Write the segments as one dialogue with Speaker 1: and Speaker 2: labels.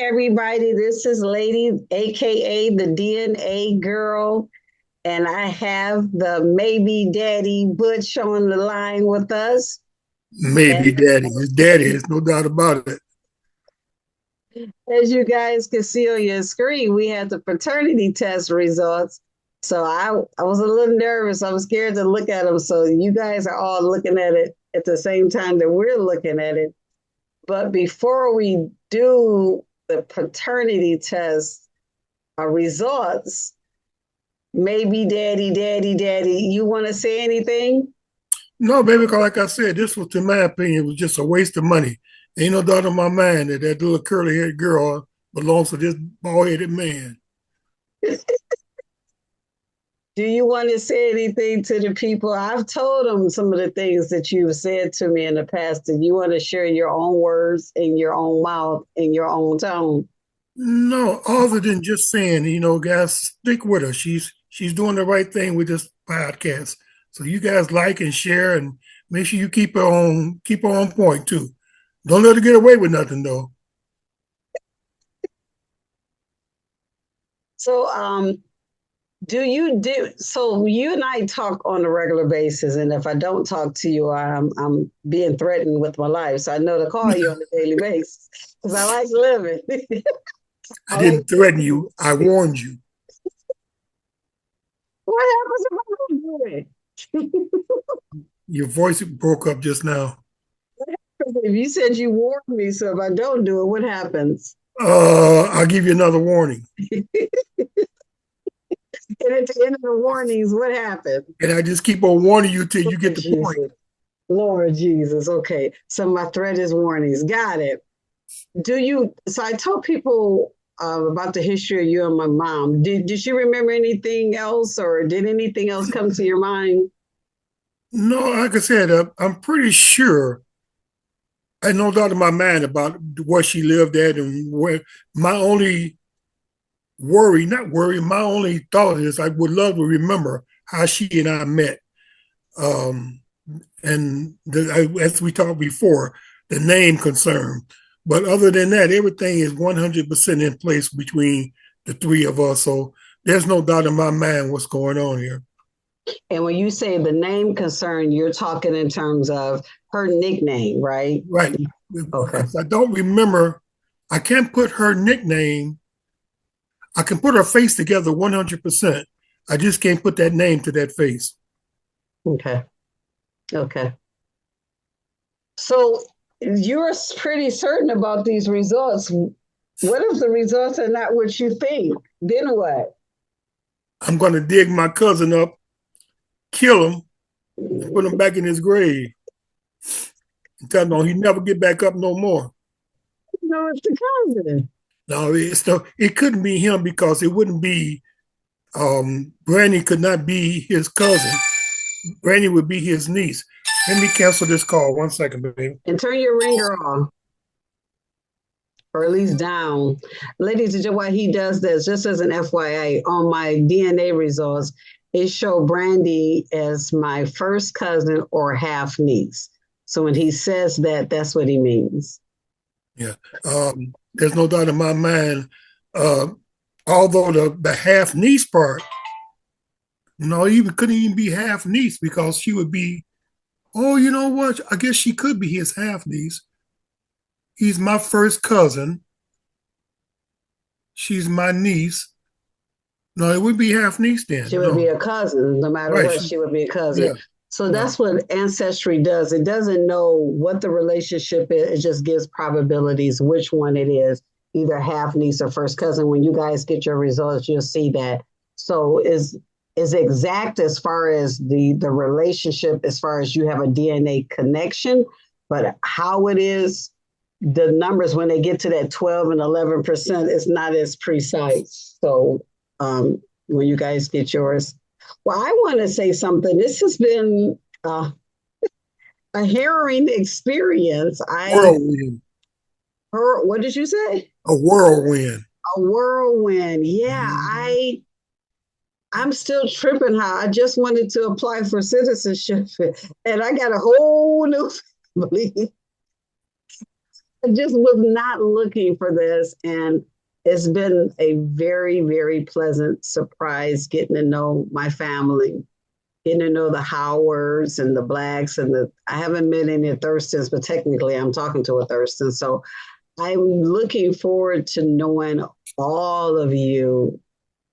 Speaker 1: everybody. This is Lady, aka the DNA girl, and I have the maybe daddy Butch on the line with us.
Speaker 2: Maybe
Speaker 1: And
Speaker 2: daddy. His daddy is no doubt about it.
Speaker 1: as you guys can see on your screen, we had the paternity test results. So I was a little nervous. I was scared to look at them. So you guys are all looking at it at the same time that we're looking at it. But before we do the paternity test results, maybe daddy, you want to say anything?
Speaker 2: No, baby, because like I said, this was, in my opinion, was just a waste of money. Ain't no doubt in my mind that that little curly haired girl belongs to this bald headed man.
Speaker 1: Do you want to say anything to the people? I've told them some of the things that you've said to me in the past. Do you want to share your own words in your own mouth, in your own tone?
Speaker 2: No, other than just saying, guys, stick with her. She's doing the right thing with this podcast. So you guys like and share and make sure you keep her on point too. Don't let her get away with nothing though.
Speaker 1: So, do you do so? You and I talk on a regular basis, and if I don't talk to you, I'm being threatened with my life. So I know to call you on a daily basis because I like living.
Speaker 2: I
Speaker 1: I like.
Speaker 2: didn't threaten you. I warned you.
Speaker 1: What happens if I don't do it?
Speaker 2: Your voice broke up just now.
Speaker 1: If you said you warned me, so if I don't do it, what happens?
Speaker 2: I'll give you another warning.
Speaker 1: And at the end of the warnings, what happened?
Speaker 2: And I just keep on warning you till you
Speaker 1: Lord
Speaker 2: get the point.
Speaker 1: Jesus. Lord Jesus. Okay. So my threat is warnings. Got it. Do you? So I told people about the history of you and my mom. Did she remember anything else, or did anything else come to your mind?
Speaker 2: No, like I said, I'm pretty sure. I had no doubt in my mind about where she lived at and where my only not worry, my only thought is I would love to remember how she and I met. Um, as we talked before, the name concern. But other than that, everything is 100% in place between the three of us. So there's no doubt in my mind what's going on here.
Speaker 1: And when you say the name concern, you're talking in terms of her nickname, right?
Speaker 2: Right.
Speaker 1: Okay.
Speaker 2: Because I don't remember, I can't put her nickname, I can put her face together 100%. I just can't put that name to that face.
Speaker 1: Okay. Okay. So you're pretty certain about these results. What if the results are not what you think? Then what?
Speaker 2: I'm going to dig my cousin up, kill him, and put him back in his grave. And tell him he never get back up no more.
Speaker 1: No, it's the cousin.
Speaker 2: No, it couldn't be him because it wouldn't be Brandy could not be his cousin. Brandy would be his niece. Let me cancel this call. 1 second, baby.
Speaker 1: And turn your ringer off, or at least down. Ladies and gentlemen, why he does this, just as an FYI, on my DNA results, it showed Brandy as my first cousin or half niece. So when he says that, that's what he means.
Speaker 2: Yeah. There's no doubt in my mind. Uh, although the half niece part, no, even couldn't even be half niece because she would be. Oh, you know what? I guess she could be his half niece. He's my first cousin. She's my niece. No, it would be half niece
Speaker 1: She
Speaker 2: then.
Speaker 1: would be
Speaker 2: No,
Speaker 1: a cousin, no matter
Speaker 2: right?
Speaker 1: what, she would be a cousin.
Speaker 2: Yeah,
Speaker 1: So
Speaker 2: no.
Speaker 1: that's what ancestry does. It doesn't know what the relationship is, it just gives probabilities which one it is, either half niece or first cousin. When you guys get your results, you'll see that. So is exact as far as the relationship, as far as you have a DNA connection, but how it is, the numbers when they get to that 12 and 11% is not as precise. So when you guys get yours. Well, I want to say something. This has been a harrowing experience. I
Speaker 2: Whirlwind.
Speaker 1: heard, what did you say?
Speaker 2: A whirlwind.
Speaker 1: A whirlwind. Yeah,
Speaker 2: Mhm.
Speaker 1: I'm still tripping how I just wanted to apply for citizenship and I got a whole new family. I just was not looking for this. And it's been a very, very pleasant surprise getting to know my family, getting to know the Howards and the Blacks and I haven't met any Thurstons, but technically I'm talking to a Thurston. So I'm looking forward to knowing all of you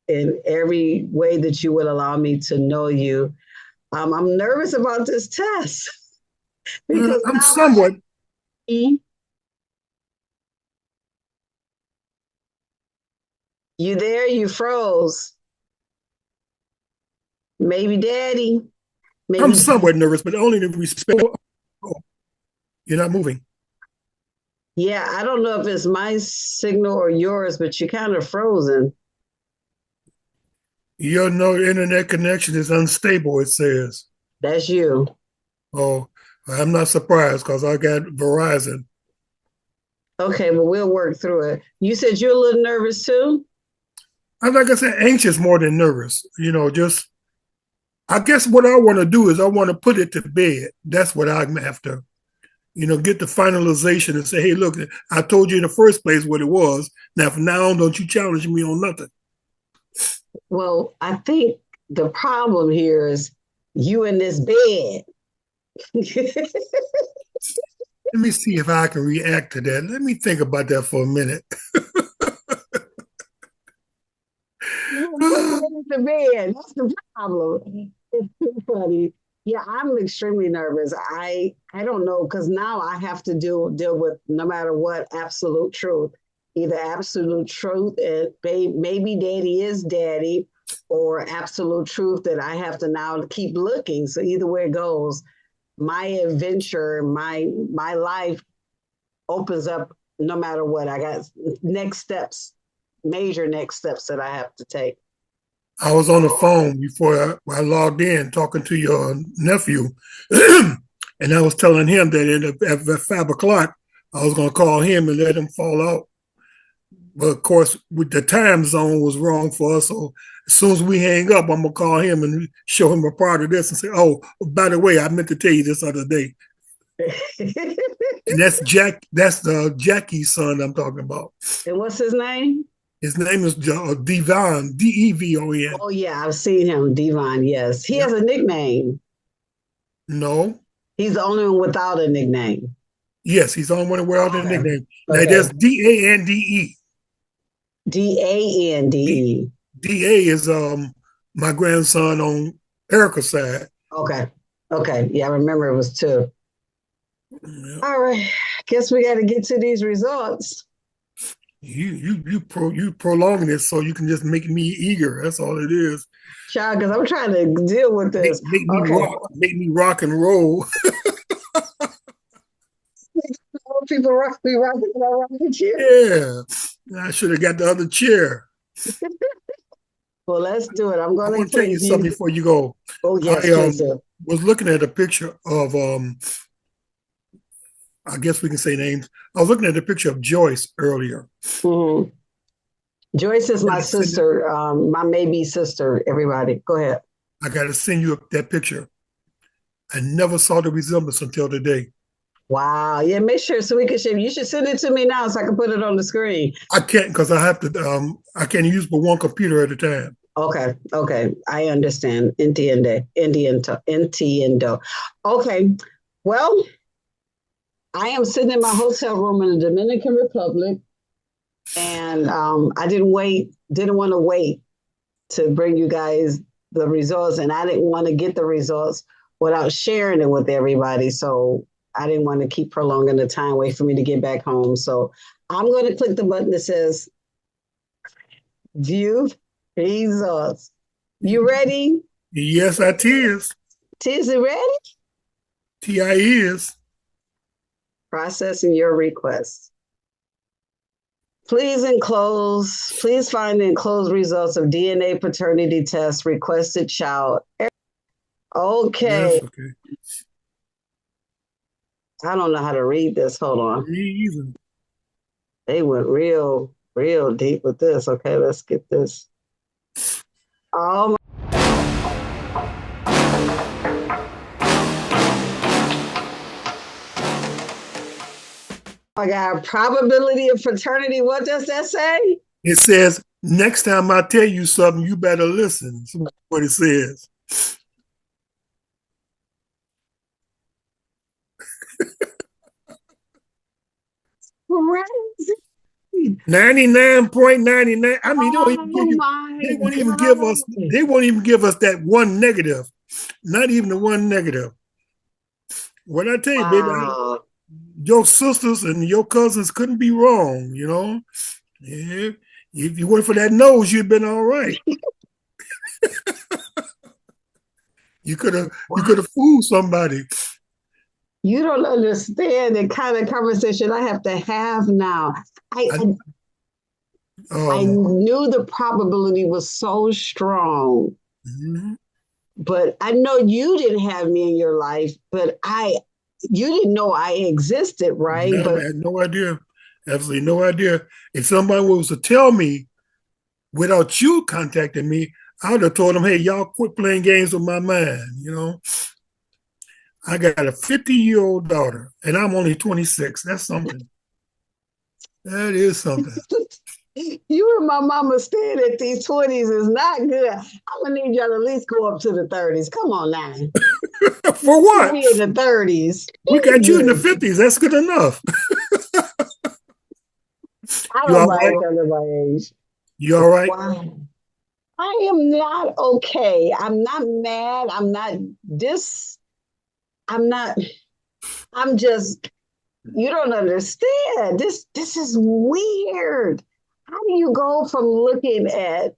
Speaker 1: in every way that you would allow me to know you. I'm nervous about this test because
Speaker 2: I'm
Speaker 1: now
Speaker 2: somewhat.
Speaker 1: you there, you froze. Maybe daddy,
Speaker 2: I'm
Speaker 1: maybe.
Speaker 2: somewhat nervous, but only in respect. Oh, you're not moving.
Speaker 1: Yeah, I don't know if it's my signal or yours, but you're kind of frozen.
Speaker 2: Your no internet connection is unstable. It says.
Speaker 1: That's you.
Speaker 2: Oh, I'm not surprised because I got Verizon.
Speaker 1: Okay, but we'll work through it. You said you're a little nervous too?
Speaker 2: I'm like I said, anxious more than nervous. Just I guess what I want to do is I want to put it to bed. That's what I'm after. Get the finalization and say, hey, look, I told you in the first place what it was. Now, from now on, don't you challenge me on nothing.
Speaker 1: Well, I think the problem here is you in this bed.
Speaker 2: Let me see if I can react to that. Let me think about that for a minute.
Speaker 1: You the bed. That's the problem. It's too funny. Yeah, I'm extremely nervous. I don't know because now I have to deal with no matter what absolute truth, either absolute truth and maybe daddy is daddy, or absolute truth that I have to now keep looking. So either way it goes, my adventure, my life opens up no matter what. I got next steps, major next steps that I have to take.
Speaker 2: I was on the phone before I logged in talking to your nephew, and I was telling him that at 5 o'clock, I was going to call him and let him fall out. But of course, with the time zone was wrong for us. So as soon as we hang up, I'm gonna call him and show him a part of this and say, "Oh, by the way, I meant to tell you this other day." And that's Jack. That's the Jackie's son I'm talking about.
Speaker 1: And what's his name?
Speaker 2: His name is Devon, Devon.
Speaker 1: Oh yeah, I've seen him, Devon. Yes, he has
Speaker 2: Yep.
Speaker 1: a nickname.
Speaker 2: No.
Speaker 1: He's the only one without a nickname.
Speaker 2: Yes, he's on one without a
Speaker 1: Okay.
Speaker 2: nickname. Now
Speaker 1: Okay.
Speaker 2: that's Dande. D
Speaker 1: Dande.
Speaker 2: Da is my grandson on Erica's side.
Speaker 1: Okay. Okay. Yeah, I remember it was two.
Speaker 2: Yeah.
Speaker 1: All right. Guess we got to get to these results.
Speaker 2: You prolonging it so you can just make me eager. That's all it is.
Speaker 1: Child, because I'm trying to deal with
Speaker 2: Make,
Speaker 1: this.
Speaker 2: make me
Speaker 1: Okay.
Speaker 2: rock, make me rock and roll.
Speaker 1: People rock me rocking and I rock with you.
Speaker 2: Yeah, I should have got the other chair.
Speaker 1: Well, let's do it. I'm
Speaker 2: I
Speaker 1: going to
Speaker 2: want to tell
Speaker 1: click
Speaker 2: you something
Speaker 1: you.
Speaker 2: before you go.
Speaker 1: Oh,
Speaker 2: I
Speaker 1: yes, please do.
Speaker 2: was looking at a picture of I guess we can say names. I was looking at a picture of Joyce earlier.
Speaker 1: Mhm. Joyce is
Speaker 2: I
Speaker 1: my
Speaker 2: gotta send it.
Speaker 1: sister, my maybe sister, everybody. Go ahead.
Speaker 2: I got to send you that picture. I never saw the resemblance until today.
Speaker 1: Wow. Yeah, make sure so we can share. You should send it to me now so I can put it on the screen.
Speaker 2: I can't because I have to. I can't use but one computer at a time.
Speaker 1: Okay. Okay. I understand. Entiendo. Okay. Well, I am sitting in my hotel room in the Dominican Republic, and I didn't want to wait to bring you guys the results, and I didn't want to get the results without sharing it with everybody. So I didn't want to keep prolonging the time, wait for me to get back home. So I'm going to click the button that says view results. You ready?
Speaker 2: Yes, I is.
Speaker 1: Tizzy ready?
Speaker 2: Ti is.
Speaker 1: Processing your request. Please find the enclosed results of DNA paternity test requested child. Okay.
Speaker 2: Yes, okay.
Speaker 1: I don't know how to read this. Hold on.
Speaker 2: Me either.
Speaker 1: They went real deep with this. Okay, let's get this. Oh, I got probability of fraternity. What does that say?
Speaker 2: It says, next time I tell you something, you better listen. That's what it says.
Speaker 1: Crazy.
Speaker 2: 99.99. I mean, they don't even give
Speaker 1: Oh
Speaker 2: you,
Speaker 1: my
Speaker 2: they won't even give us,
Speaker 1: God.
Speaker 2: they won't even give us that one negative. Not even the one negative. What I tell you, baby,
Speaker 1: Wow.
Speaker 2: your sisters and your cousins couldn't be wrong, you know. Yeah. If you went for that nose, you'd been all right. You could have fooled somebody.
Speaker 1: You don't understand the kind of conversation I have to have now. I,
Speaker 2: I,
Speaker 1: I I
Speaker 2: oh,
Speaker 1: knew the probability was so strong,
Speaker 2: mhm.
Speaker 1: but I know you didn't have me in your life, but you didn't know I existed, right?
Speaker 2: No, I
Speaker 1: But
Speaker 2: had no idea. Absolutely no idea. If somebody was to tell me without you contacting me, I would have told them, hey, y'all quit playing games with my mind. I got a 50-year-old daughter and I'm only 26. That's something. That is something.
Speaker 1: you and my mama staying at these 20s is not good. I'm gonna need y'all to at least go up to the 30s. Come on now.
Speaker 2: For
Speaker 1: Leave
Speaker 2: what?
Speaker 1: me in the 30s.
Speaker 2: We got you in the
Speaker 1: Jesus.
Speaker 2: 50s. That's good enough.
Speaker 1: I
Speaker 2: You
Speaker 1: don't
Speaker 2: all
Speaker 1: mind
Speaker 2: right?
Speaker 1: under my age.
Speaker 2: You all right?
Speaker 1: Wow. I am not okay. I'm not mad. I'm not, I'm just, you don't understand. This is weird. How do you go from looking at,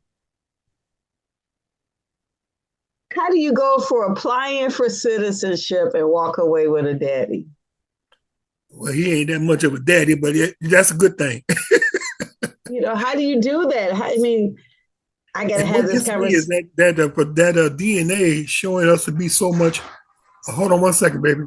Speaker 1: how do you go for applying for citizenship and walk away with a daddy?
Speaker 2: Well, he ain't that much of a daddy, but that's a good thing.
Speaker 1: How do you do that? I mean, I got to
Speaker 2: And
Speaker 1: have
Speaker 2: what
Speaker 1: this
Speaker 2: gets me is
Speaker 1: conversation.
Speaker 2: that DNA showing us to be so much. Hold on one second, baby.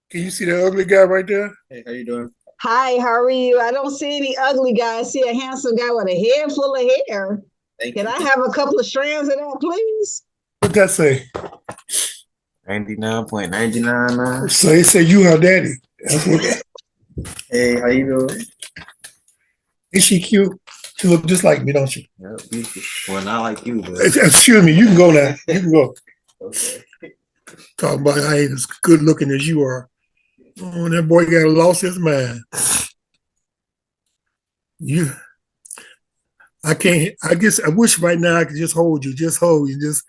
Speaker 2: Can you see that ugly guy right there? Hey, how you doing?
Speaker 1: Hi, how are you? I don't see any ugly guy. I see a handsome guy with a head full of hair.
Speaker 3: Thank
Speaker 1: Can
Speaker 3: you.
Speaker 1: I have a couple of strands of that, please?
Speaker 2: What that say?
Speaker 3: 99.99.
Speaker 2: So they say you her daddy. That's what.
Speaker 3: Hey, how you doing?
Speaker 2: Is she cute? She look just like me, don't she?
Speaker 3: Yeah, beautiful. Well, not like you, but
Speaker 2: Excuse me. You can go now. You can go.
Speaker 3: okay.
Speaker 2: Talk about I ain't as good looking as you are. Oh, that boy got lost his mind. You, I can't. I guess I wish right now I could just hold you. Just hold you. Just,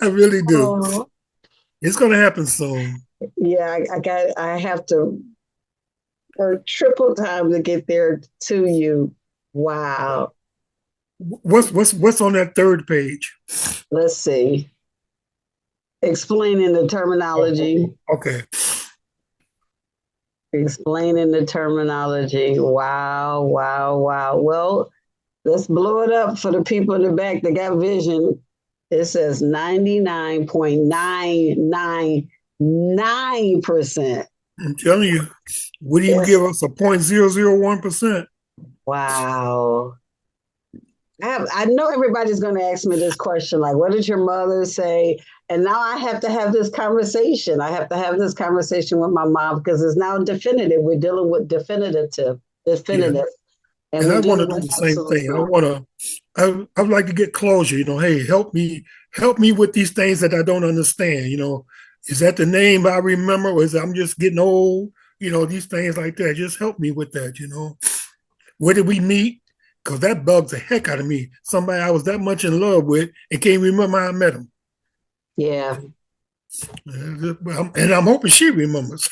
Speaker 2: I really do.
Speaker 1: Oh,
Speaker 2: It's gonna happen soon.
Speaker 1: yeah, I have to work triple time to get there to you. Wow.
Speaker 2: What's on that third page?
Speaker 1: Let's see. Explaining the
Speaker 2: Oh,
Speaker 1: terminology.
Speaker 2: okay.
Speaker 1: Explaining the terminology. Wow, wow, wow. Well, let's blow it up for the people in the back that got vision. It says 99.999%.
Speaker 2: I'm telling you, would even
Speaker 1: Yes.
Speaker 2: give us a 0.001%.
Speaker 1: Wow. I know everybody's going to ask me this question like, what did your mother say? And now I have to have this conversation. I have to have this conversation with my mom because it's now definitive. We're dealing with
Speaker 2: Yeah.
Speaker 1: definitive, and
Speaker 2: And
Speaker 1: we're
Speaker 2: I want to
Speaker 1: dealing
Speaker 2: do
Speaker 1: with
Speaker 2: the same
Speaker 1: absolute
Speaker 2: thing.
Speaker 1: proof.
Speaker 2: I'd like to get closure. Hey, help me with these things that I don't understand. Is that the name I remember, or is I'm just getting old? These things like that. Just help me with that. Where did we meet? Because that bugs the heck out of me. Somebody I was that much in love with and can't remember how I met him.
Speaker 1: Yeah,
Speaker 2: And I'm hoping she remembers.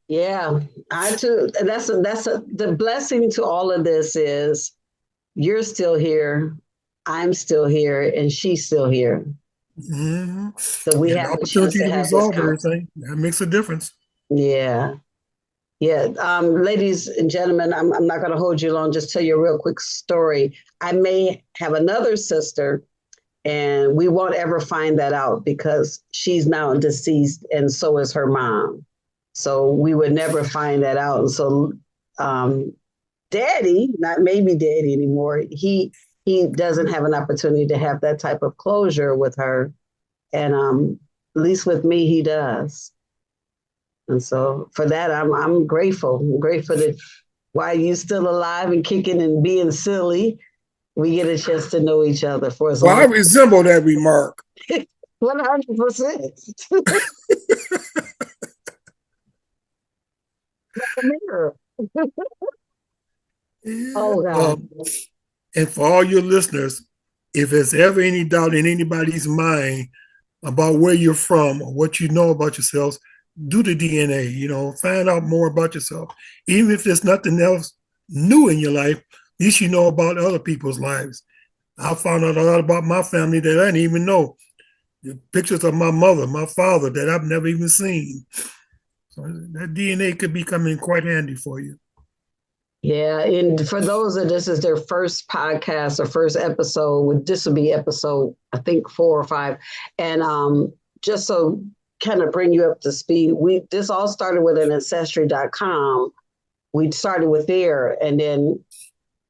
Speaker 1: yeah. I too. The blessing to all of this is you're still here, I'm still here, and she's still here.
Speaker 2: Mm-hmm.
Speaker 1: So we
Speaker 2: And the
Speaker 1: have a chance
Speaker 2: opportunity
Speaker 1: to
Speaker 2: to
Speaker 1: have this
Speaker 2: resolve
Speaker 1: conversation.
Speaker 2: everything, that makes a difference.
Speaker 1: Yeah. Yeah, ladies and gentlemen, I'm not going to hold you long. Just tell you a real quick story. I may have another sister, and we won't ever find that out because she's now deceased, and so is her mom. So we would never find that out. And so, um, Daddy, not maybe Daddy anymore. He doesn't have an opportunity to have that type of closure with her, and At least with me, he does. And so for that, I'm grateful. I'm grateful that while you still alive and kicking and being silly, we get a chance to know each other for as
Speaker 2: Well, I
Speaker 1: long.
Speaker 2: resemble that remark.
Speaker 1: 100%. Mirror.
Speaker 2: Yeah.
Speaker 1: Oh God.
Speaker 2: And for all your listeners, if there's ever any doubt in anybody's mind about where you're from or what you know about yourselves, do the DNA, find out more about yourself. Even if there's nothing else new in your life, at least you know about other people's lives. I found out a lot about my family that I didn't even know. The pictures of my mother, my father that I've never even seen. So that DNA could be coming quite handy for you.
Speaker 1: Yeah, and for those that this is their first podcast or first episode, this will be episode I think 4 or 5, and just so kind of bring you up to speed, we this all started with an ancestry.com. We started with there, and then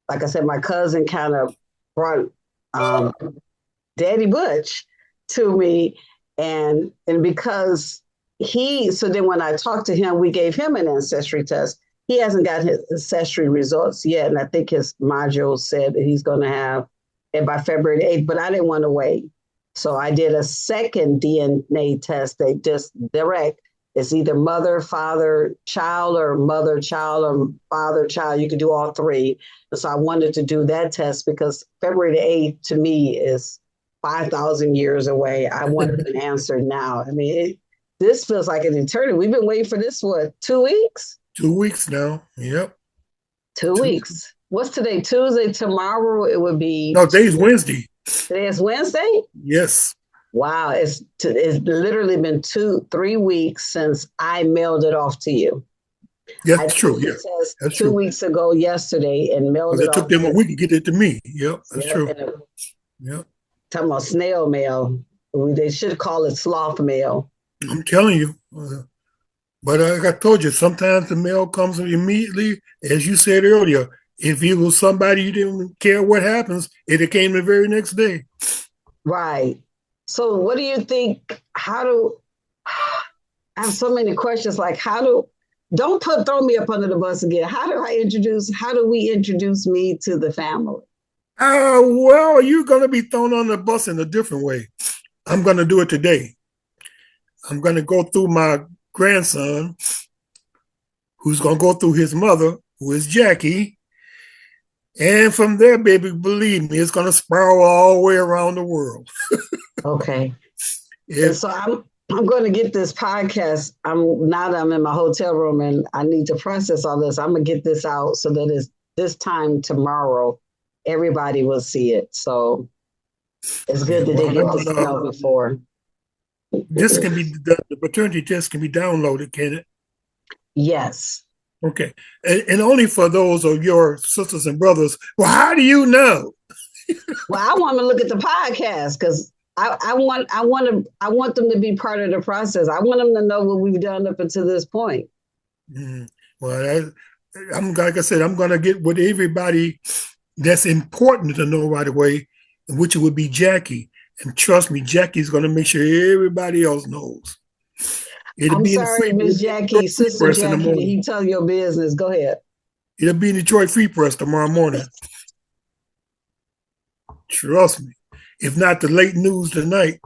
Speaker 1: like I said, my cousin kind of brought um, Daddy Butch to me, and because so then when I talked to him, we gave him an ancestry test. He hasn't got his ancestry results yet, and I think his module said that he's going to have it by February 8th, but I didn't want to wait. So I did a second DNA test. They just direct. It's either mother, father, child, or mother, child, or father, child. You can do all three. And so I wanted to do that test because February the 8th to me is 5,000 years away. I want an answer now. I mean, this feels like an eternity. We've been waiting for this, what, 2 weeks?
Speaker 2: 2 weeks now. Yep.
Speaker 1: Two
Speaker 2: Two.
Speaker 1: weeks. What's today? Tuesday. Tomorrow it would be.
Speaker 2: No, today's Wednesday.
Speaker 1: Today is Wednesday.
Speaker 2: Yes.
Speaker 1: Wow, it's literally been 3 weeks since I mailed it off to you. I
Speaker 2: That's true.
Speaker 1: took
Speaker 2: Yeah,
Speaker 1: the test
Speaker 2: that's
Speaker 1: two
Speaker 2: true.
Speaker 1: weeks ago yesterday and mailed
Speaker 2: Because
Speaker 1: it
Speaker 2: it took
Speaker 1: off
Speaker 2: them a
Speaker 1: to
Speaker 2: week to get it to me. Yep, that's
Speaker 1: yeah,
Speaker 2: true.
Speaker 1: and
Speaker 2: Yep.
Speaker 1: talking about snail mail. They should call it sloth mail.
Speaker 2: I'm telling you. But like I told you, sometimes the mail comes immediately. As you said earlier, if it was somebody you didn't care what happens, it came the very next day.
Speaker 1: Right. So what do you think? How do I have so many questions like how do don't throw me up under the bus again. How do we introduce me to the family?
Speaker 2: Well, you're going to be thrown on the bus in a different way. I'm going to do it today. I'm going to go through my grandson, who's going to go through his mother, who is Jackie. And from there, baby, believe me, it's going to spiral all the way around the world.
Speaker 1: Okay. And
Speaker 2: If
Speaker 1: so I'm going to get this podcast. Now that I'm in my hotel room and I need to process all this. I'm gonna get this out so that it's this time tomorrow. Everybody will see it. So it's
Speaker 2: yeah,
Speaker 1: good that
Speaker 2: well,
Speaker 1: they get this out before.
Speaker 2: this can be the paternity test can be downloaded, can it?
Speaker 1: Yes.
Speaker 2: Okay, and only for those of your sisters and brothers. Well, how do you know?
Speaker 1: Well, I want to look at the podcast because I want them to be part of the process. I want them to know what we've done up until this point.
Speaker 2: Mm, well, I'm like I said, I'm going to get with everybody that's important to know right away, which would be Jackie. And trust me, Jackie's going to make sure everybody else knows.
Speaker 1: I'm sorry, Miss
Speaker 2: Detroit
Speaker 1: Jackie,
Speaker 2: Free
Speaker 1: Sister
Speaker 2: Press in the
Speaker 1: Jackie. Did
Speaker 2: morning.
Speaker 1: he tell your business? Go ahead.
Speaker 2: It'll be in Detroit Free Press tomorrow morning. Trust me. If not the late news tonight.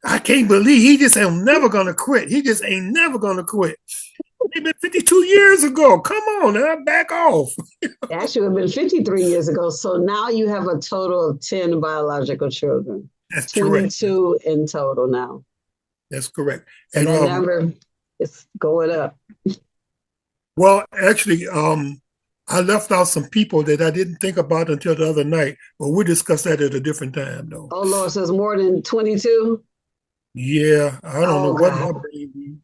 Speaker 2: I can't believe he just ain't never gonna quit. He just ain't never gonna quit. Maybe 52 years ago. Come on now, back off.
Speaker 1: Actually, it would have been 53 years ago. So now you have a total of 10 biological children,
Speaker 2: That's correct.
Speaker 1: 22 in total now.
Speaker 2: That's correct.
Speaker 1: And that number is going up.
Speaker 2: Well, actually, I left out some people that I didn't think about until the other night, but we'll discuss that at a different time, though.
Speaker 1: Oh, Lord, so it's more than 22?
Speaker 2: Yeah, I don't know what my baby.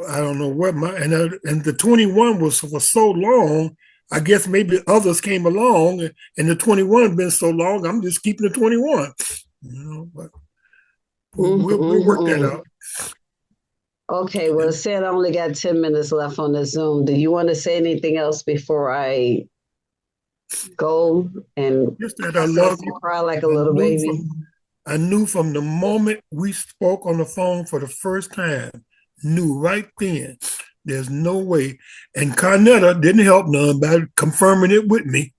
Speaker 2: I don't know what my and the 21 was for so long. I guess maybe others came along, and the 21 been so long. I'm just keeping the 21. But we'll work that out.
Speaker 1: Okay, well, it said I only got 10 minutes left on the Zoom. Do you want to say anything else before I go and
Speaker 2: Just that I
Speaker 1: process
Speaker 2: love
Speaker 1: and
Speaker 2: you.
Speaker 1: cry like a
Speaker 2: I
Speaker 1: little
Speaker 2: knew
Speaker 1: baby.
Speaker 2: I knew from the moment we spoke on the phone for the first time, knew right then, there's no way. And Carnetta didn't help none by confirming it with me.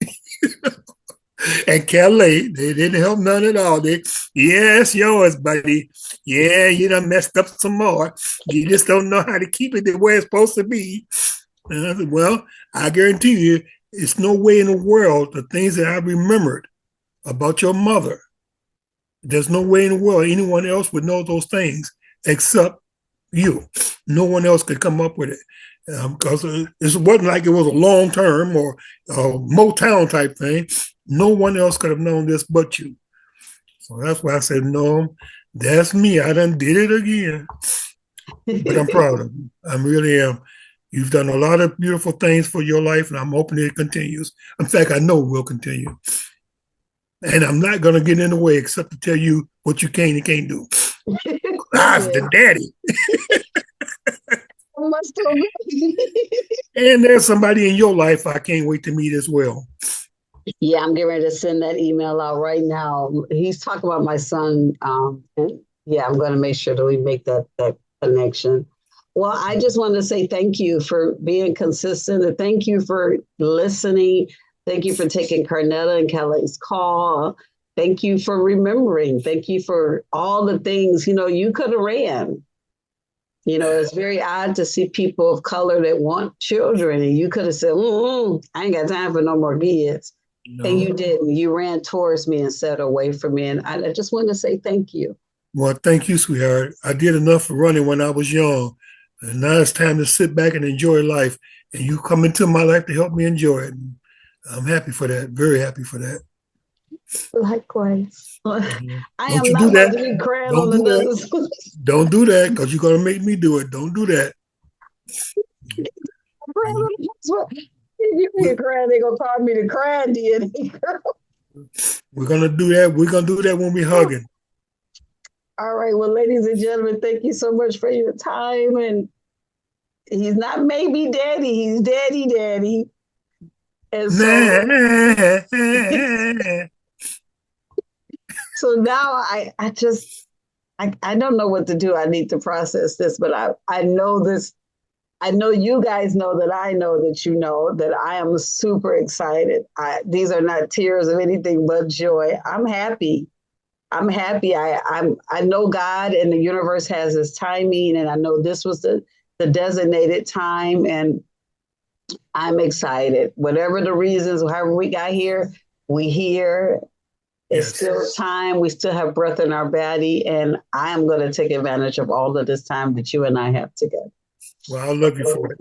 Speaker 2: And Kelly, they didn't help none at all. Yes, yours, buddy. Yeah, you done messed up some more. You just don't know how to keep it the way it's supposed to be. And I said, well, I guarantee you, it's no way in the world the things that I remembered about your mother. There's no way in the world anyone else would know those things except you. No one else could come up with it because it wasn't like it was a long term or a Motown type thing. No one else could have known this but you. So that's why I said, no, that's me. I done did it again. But I'm proud of you. I really am. You've done a lot of beautiful things for your life, and I'm hoping it continues. In fact, I know it will continue. And I'm not going to get in the way except to tell you what you can and can't do. I's the
Speaker 1: Yeah.
Speaker 2: daddy.
Speaker 1: Must have been.
Speaker 2: And there's somebody in your life I can't wait to meet as well.
Speaker 1: Yeah, I'm getting ready to send that email out right now. He's talking about my son. And yeah, I'm going to make sure that we make that connection. Well, I just want to say thank you for being consistent and thank you for listening. Thank you for taking Carnetta and Kelly's call. Thank you for remembering. Thank you for all the things, you could have ran. It's very odd to see people of color that want children, and you could have said, I ain't got time for no more kids. And
Speaker 2: No.
Speaker 1: you didn't. You ran towards me instead of away from me. And I just want to say thank you.
Speaker 2: Well, thank you, sweetheart. I did enough running when I was young. And now it's time to sit back and enjoy life. And you come into my life to help me enjoy it. And I'm happy for that. Very happy for that.
Speaker 1: Likewise.
Speaker 2: Mhm.
Speaker 1: I
Speaker 2: Don't
Speaker 1: am
Speaker 2: you
Speaker 1: not
Speaker 2: do
Speaker 1: about
Speaker 2: that.
Speaker 1: to be crying
Speaker 2: Don't
Speaker 1: on
Speaker 2: do that.
Speaker 1: another.
Speaker 2: Don't do that because you're going to make me do it. Don't do that.
Speaker 1: If you
Speaker 2: We,
Speaker 1: ain't crying, they gonna call me the crying deity.
Speaker 2: we're going to do that. We're going to do that when we're hugging.
Speaker 1: All right. Well, ladies and gentlemen, thank you so much for your time. And he's not maybe daddy, he's daddy. And so
Speaker 2: Nah.
Speaker 1: so now I don't know what to do. I need to process this, but I know this. I know you guys know that I know that you know that I am super excited. These are not tears of anything but joy. I'm happy. I'm happy. I know God and the universe has His timing, and I know this was the designated time, and I'm excited. Whatever the reasons, however we got here, we here. It's
Speaker 2: Yes.
Speaker 1: still time. We still have breath in our body, and I am going to take advantage of all of this time that you and I have together.
Speaker 2: Well, I love you for it.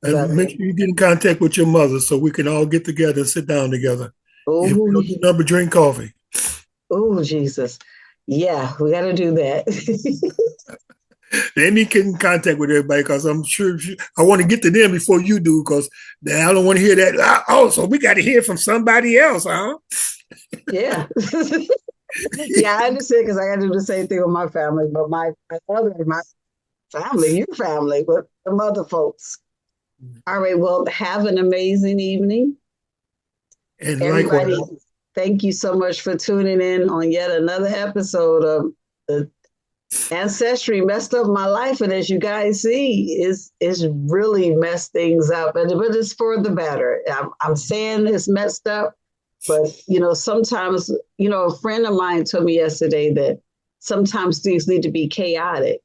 Speaker 2: And
Speaker 1: Love
Speaker 2: make sure you get in contact with your mother so we can all get together and sit down together. If we
Speaker 1: Oh,
Speaker 2: don't do number, drink coffee.
Speaker 1: oh, Jesus. Yeah, we got to do that.
Speaker 2: Let me get in contact with everybody because I'm sure I want to get to them before you do because I don't want to hear that. Oh, so we got to hear from somebody else, huh?
Speaker 1: Yeah. Yeah, I understand because I got to do the same thing with my family, but my family, your family, but the other folks. All right. Well, have an amazing evening.
Speaker 2: And
Speaker 1: Everybody,
Speaker 2: likewise,
Speaker 1: thank you so much for tuning in on yet another episode of the Ancestry Messed Up My Life. And as you guys see, it's really messed things up, but it's for the better. I'm saying it's messed up, but sometimes, a friend of mine told me yesterday that sometimes things need to be chaotic.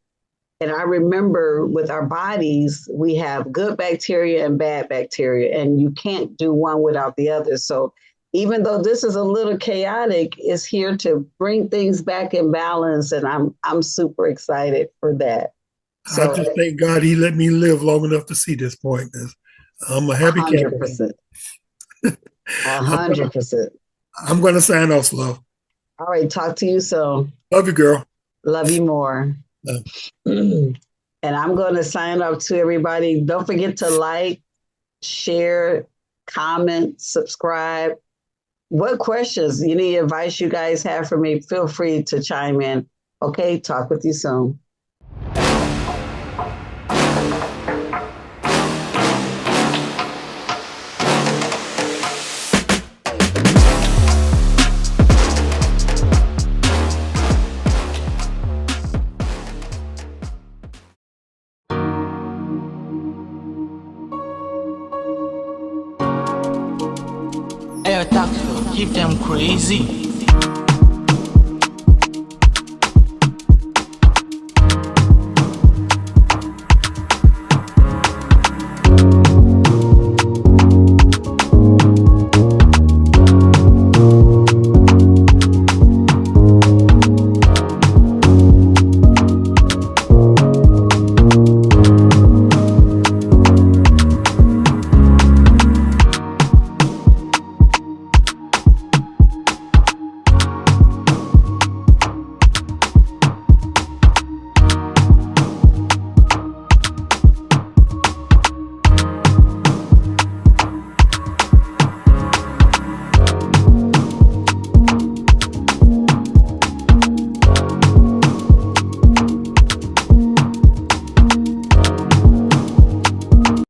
Speaker 1: And I remember with our bodies, we have good bacteria and bad bacteria, and you can't do one without the other. So even though this is a little chaotic, it's here to bring things back in balance, and I'm super excited for that.
Speaker 2: I
Speaker 1: So
Speaker 2: just thank God he let me live long enough to see this point. I'm a happy camper.
Speaker 1: 100%, 100%.
Speaker 2: I'm going to sign off, love.
Speaker 1: All right, talk to you soon.
Speaker 2: Love you, girl.
Speaker 1: Love you more.
Speaker 2: Love.
Speaker 1: And I'm going to sign up to everybody. Don't forget to like, share, comment, subscribe. What questions, any advice you guys have for me, feel free to chime in. Okay, talk with you soon.
Speaker 4: crazy.